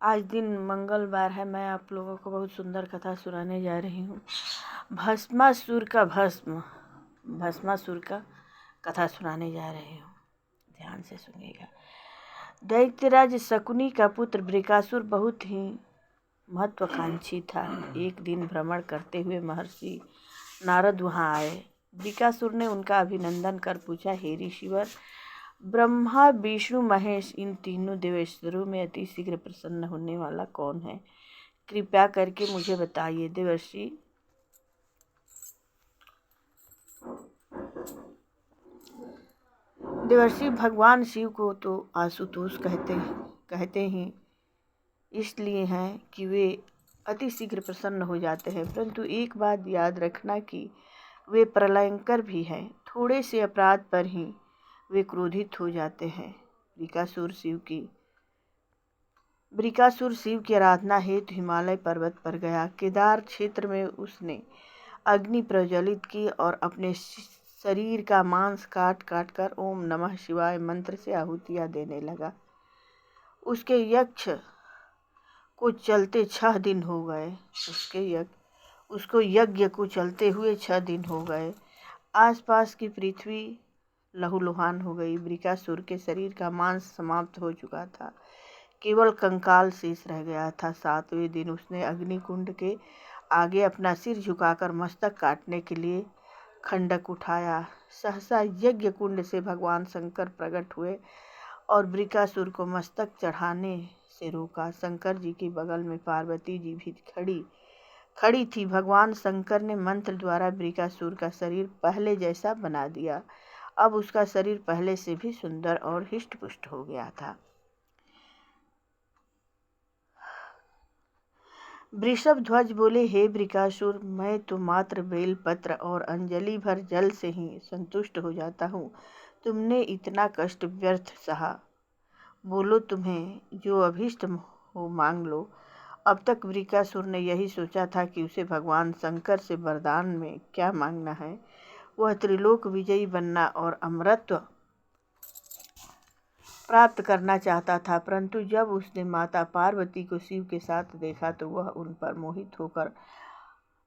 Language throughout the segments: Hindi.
आज दिन मंगलवार है। मैं आप लोगों को बहुत सुंदर कथा सुनाने जा रही हूँ। भस्मासुर का कथा सुनाने जा रही हूँ। ध्यान से सुनिएगा। दैत्यराज शकुनी का पुत्र बृकासुर बहुत ही महत्वाकांक्षी था। एक दिन भ्रमण करते हुए महर्षि नारद वहाँ आए। बृकासुर ने उनका अभिनंदन कर पूछा, हे ऋषिवर, ब्रह्मा विष्णु महेश इन तीनों देवेश्वरों में अति शीघ्र प्रसन्न होने वाला कौन है? कृपया करके मुझे बताइए। देवर्षि भगवान शिव को तो आशुतोष कहते ही इसलिए हैं कि वे अति शीघ्र प्रसन्न हो जाते हैं, परंतु एक बात याद रखना कि वे प्रलयंकर भी हैं। थोड़े से अपराध पर ही वे क्रोधित हो जाते हैं। बृकासुर शिव की आराधना हेतु हिमालय पर्वत पर गया। केदार क्षेत्र में उसने अग्नि प्रज्वलित की और अपने शरीर का मांस काट काट कर ओम नमः शिवाय मंत्र से आहुतियाँ देने लगा। उसके यज्ञ को चलते 6 दिन हो गए। उसको यज्ञ को चलते हुए 6 दिन हो गए। आसपास की पृथ्वी लहूलुहान हो गई। बृकासुर के शरीर का मांस समाप्त हो चुका था, केवल कंकाल शेष रह गया था। 7वें दिन उसने अग्निकुंड के आगे अपना सिर झुकाकर मस्तक काटने के लिए खंडक उठाया। सहसा यज्ञ कुंड से भगवान शंकर प्रकट हुए और बृकासुर को मस्तक चढ़ाने से रोका। शंकर जी के बगल में पार्वती जी भी खड़ी थी। भगवान शंकर ने मंत्र द्वारा बृकासुर का शरीर पहले जैसा बना दिया। अब उसका शरीर पहले से भी सुंदर और हिष्ट-पुष्ट हो गया था। वृषभध्वज बोले, हे बृकासुर, मैं तो मात्र बेलपत्र और अंजलि भर जल से ही संतुष्ट हो जाता हूँ। तुमने इतना कष्ट व्यर्थ सहा। बोलो, तुम्हें जो अभीष्ट हो मांग लो। अब तक बृकासुर ने यही सोचा था कि उसे भगवान शंकर से वरदान में क्या मांगना है। वह त्रिलोक विजयी बनना और अमरत्व प्राप्त करना चाहता था, परंतु जब उसने माता पार्वती को शिव के साथ देखा तो वह उन पर मोहित होकर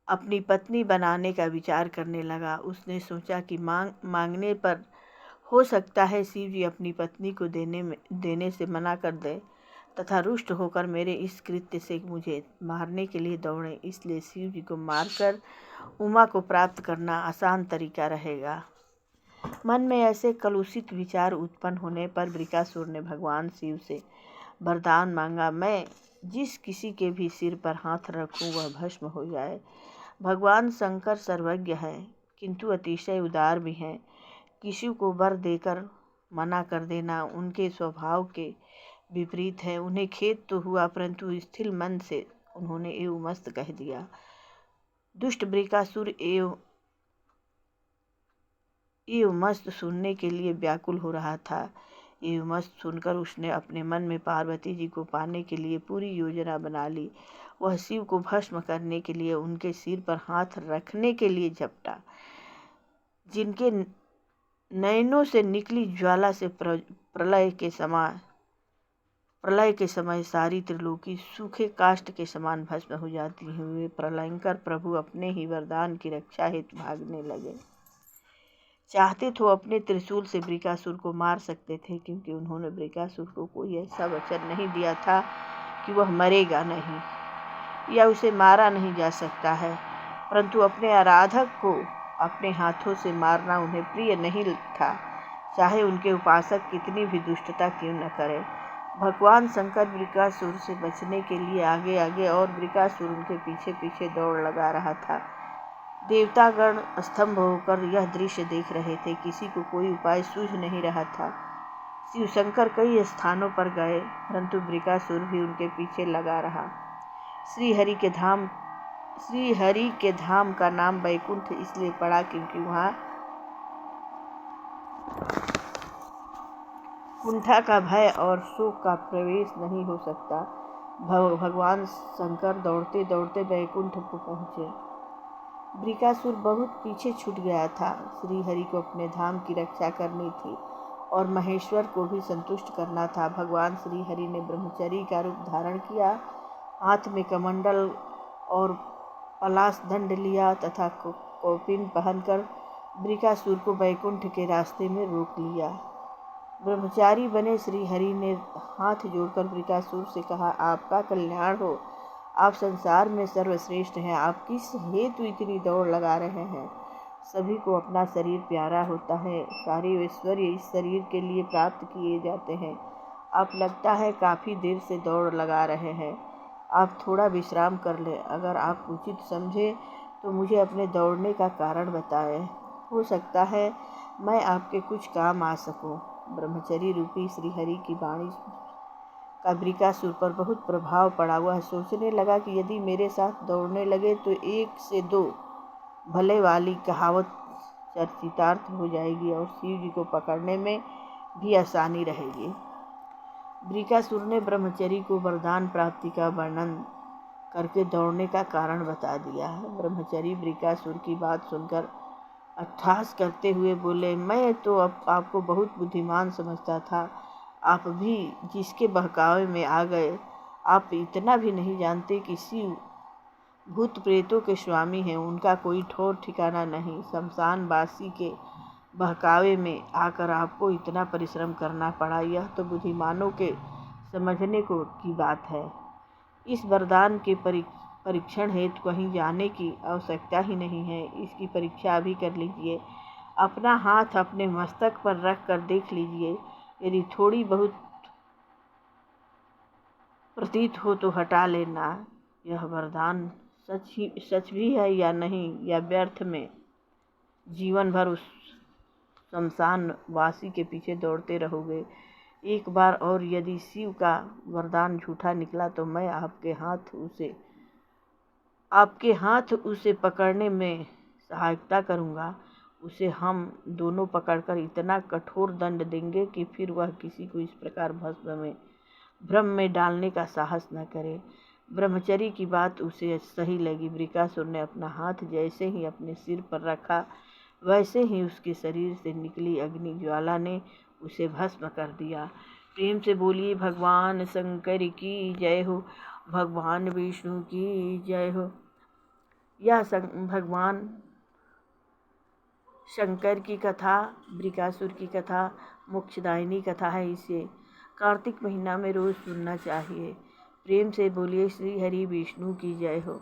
अपनी पत्नी बनाने का विचार करने लगा। उसने सोचा कि मांगने पर हो सकता है शिव जी अपनी पत्नी को देने से मना कर दे तथा रुष्ट होकर मेरे इस कृत्य से मुझे मारने के लिए दौड़े। इसलिए शिव जी को मारकर उमा को प्राप्त करना आसान तरीका रहेगा। मन में ऐसे कलुषित विचार उत्पन्न होने पर बृकासुर ने भगवान शिव से वरदान मांगा, मैं जिस किसी के भी सिर पर हाथ रखूं वह भस्म हो जाए। भगवान शंकर सर्वज्ञ हैं, किंतु अतिशय उदार भी हैं। किसी को वर देकर मना कर देना उनके स्वभाव के विपरीत है। उन्हें खेद तो हुआ, परंतु स्थिर मन से उन्होंने एवं मस्त कह दिया। दुष्ट बृकासुर एवं मस्त सुनने के लिए व्याकुल हो रहा था। एवं मस्त सुनकर उसने अपने मन में पार्वती जी को पाने के लिए पूरी योजना बना ली। वह शिव को भस्म करने के लिए उनके सिर पर हाथ रखने के लिए झपटा। जिनके नयनों से निकली ज्वाला से प्रलय के समय सारी त्रिलोकी सूखे काष्ठ के समान भस्म हो जाती हुए प्रलयंकर प्रभु अपने ही वरदान की रक्षा हेतु भागने लगे। चाहते तो अपने त्रिशूल से बृकासुर को मार सकते थे, क्योंकि उन्होंने बृकासुर को कोई ऐसा वचन नहीं दिया था कि वह मरेगा नहीं या उसे मारा नहीं जा सकता है, परंतु अपने आराधक को अपने हाथों से मारना उन्हें प्रिय नहीं था, चाहे उनके उपासक कितनी भी दुष्टता क्यों न करे। भगवान शंकर बृकासुर से बचने के लिए आगे आगे और बृकासुर उनके पीछे पीछे दौड़ लगा रहा था। देवतागण स्तंभ होकर यह दृश्य देख रहे थे। किसी को कोई उपाय सूझ नहीं रहा था। शिव शंकर कई स्थानों पर गए, परंतु बृकासुर भी उनके पीछे लगा रहा। श्री हरि के धाम का नाम वैकुंठ इसलिए पड़ा क्योंकि वहाँ कुंठा का भय और शोक का प्रवेश नहीं हो सकता। भगवान शंकर दौड़ते दौड़ते वैकुंठ को पहुँचे। बृकासुर बहुत पीछे छूट गया था। श्री हरि को अपने धाम की रक्षा करनी थी और महेश्वर को भी संतुष्ट करना था। भगवान श्री हरि ने ब्रह्मचारी का रूप धारण किया, हाथ में कमंडल और पलाश दंड लिया तथा कौपीन पहनकर बृकासुर को वैकुंठ के रास्ते में रोक लिया। ब्रह्मचारी बने श्री हरि ने हाथ जोड़कर बृकासुर से कहा, आपका कल्याण हो, आप संसार में सर्वश्रेष्ठ हैं, आप किस हेतु इतनी दौड़ लगा रहे हैं? सभी को अपना शरीर प्यारा होता है, सारे ऐश्वर्य इस शरीर के लिए प्राप्त किए जाते हैं। आप लगता है काफ़ी देर से दौड़ लगा रहे हैं, आप थोड़ा विश्राम कर लें। अगर आप उचित समझें तो मुझे अपने दौड़ने का कारण बताएं, हो सकता है मैं आपके कुछ काम आ सकूं। ब्रह्मचरी रूपी श्रीहरि की वाणी का बृकासुर पर बहुत प्रभाव पड़ा। वह सोचने लगा कि यदि मेरे साथ दौड़ने लगे तो 1 से 2 भले वाली कहावत चर्चितार्थ हो जाएगी और शिव जी को पकड़ने में भी आसानी रहेगी। बृकासुर ने ब्रह्मचरी को वरदान प्राप्ति का वर्णन करके दौड़ने का कारण बता दिया। ब्रह्मचरी बृकासुर की बात सुनकर अट्टहास करते हुए बोले, मैं तो अब आपको बहुत बुद्धिमान समझता था, आप भी जिसके बहकावे में आ गए। आप इतना भी नहीं जानते कि शिव भूत प्रेतों के स्वामी हैं, उनका कोई ठौर ठिकाना नहीं। शमशानवासी के बहकावे में आकर आपको इतना परिश्रम करना पड़ा, यह तो बुद्धिमानों के समझने को की बात है। इस वरदान के परीक्षण हेतु कहीं जाने की आवश्यकता ही नहीं है, इसकी परीक्षा अभी कर लीजिए। अपना हाथ अपने मस्तक पर रख कर देख लीजिए, यदि थोड़ी बहुत प्रतीत हो तो हटा लेना। यह वरदान सच भी है या नहीं, या व्यर्थ में जीवन भर उस शमशान वासी के पीछे दौड़ते रहोगे। एक बार और यदि शिव का वरदान झूठा निकला तो मैं आपके हाथ उसे पकड़ने में सहायता करूँगा। उसे हम दोनों पकड़कर इतना कठोर दंड देंगे कि फिर वह किसी को इस प्रकार भ्रम में डालने का साहस न करे। ब्रह्मचरी की बात उसे सही लगी। बृकासुर ने अपना हाथ जैसे ही अपने सिर पर रखा, वैसे ही उसके शरीर से निकली अग्नि ज्वाला ने उसे भस्म कर दिया। प्रेम से बोलिए भगवान शंकर की जय हो, भगवान विष्णु की जय हो। यह भगवान शंकर की कथा, बृकासुर की कथा मोक्षदायिनी कथा है। इसे कार्तिक महीना में रोज़ सुनना चाहिए। प्रेम से बोलिए श्री हरि विष्णु की जय हो।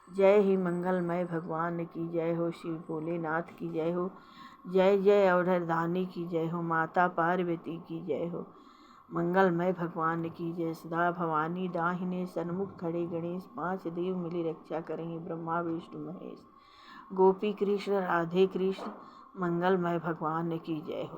जय ही मंगलमय भगवान की जय हो, शिव भोलेनाथ की जय हो। जय जय अवधरधानी की जय हो, माता पार्वती की जय हो। मंगलमय भगवान की जय। सदा भवानी दाहिने सन्मुख खड़े गणेश, 5 देव मिली रक्षा करेंगे, ब्रह्मा विष्णु महेश। गोपी कृष्ण राधे कृष्ण, मंगलमय भगवान की जय हो।